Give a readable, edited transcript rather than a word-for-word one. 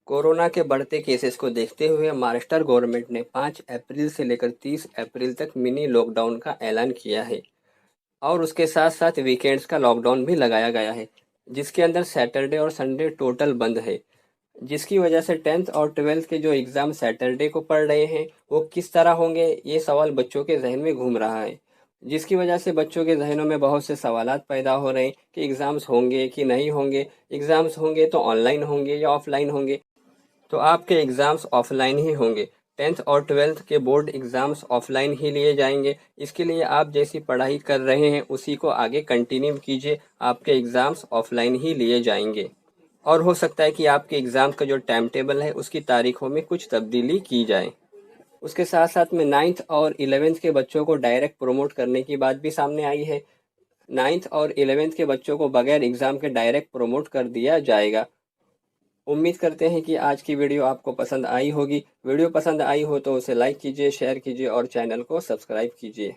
Corona के बढ़ते cases को देखते हुए महाराष्ट्र गवर्नमेंट ने 5 अप्रैल से लेकर 30 अप्रैल तक मिनी लॉकडाउन का ऐलान किया है और उसके साथ साथ वीकेंड्स का लॉकडाउन भी लगाया गया है, जिसके अंदर सैटरडे और संडे टोटल बंद है। जिसकी वजह से 10th और 12th के जो एग्ज़ाम सैटरडे को पढ़ रहे हैं वो किस तरह होंगे, ये सवाल बच्चों के जहन में घूम रहा है। जिसकी वजह से बच्चों के जहनों में बहुत से सवालात पैदा हो रहे हैं कि एग्ज़ाम्स होंगे कि नहीं होंगे, एग्ज़ाम्स होंगे तो ऑनलाइन होंगे या ऑफलाइन होंगे। तो आपके एग्ज़ाम्स ऑफलाइन ही होंगे। 10th और 12th के बोर्ड एग्ज़ाम्स ऑफलाइन ही लिए जाएंगे। इसके लिए आप जैसी पढ़ाई कर रहे हैं उसी को आगे कंटिन्यू कीजिए, आपके एग्ज़ाम्स ऑफलाइन ही लिए जाएंगे। और हो सकता है कि आपके एग्ज़ाम का जो टाइम टेबल है उसकी तारीखों में कुछ तब्दीली की जाए। उसके साथ साथ में 9th और 11th के बच्चों को डायरेक्ट प्रमोट करने की बात भी सामने आई है। 9th और 11th के बच्चों को बगैर एग्ज़ाम के डायरेक्ट प्रमोट कर दिया जाएगा। उम्मीद करते हैं कि आज की वीडियो आपको पसंद आई होगी। वीडियो पसंद आई हो तो उसे लाइक कीजिए, शेयर कीजिए और चैनल को सब्सक्राइब कीजिए।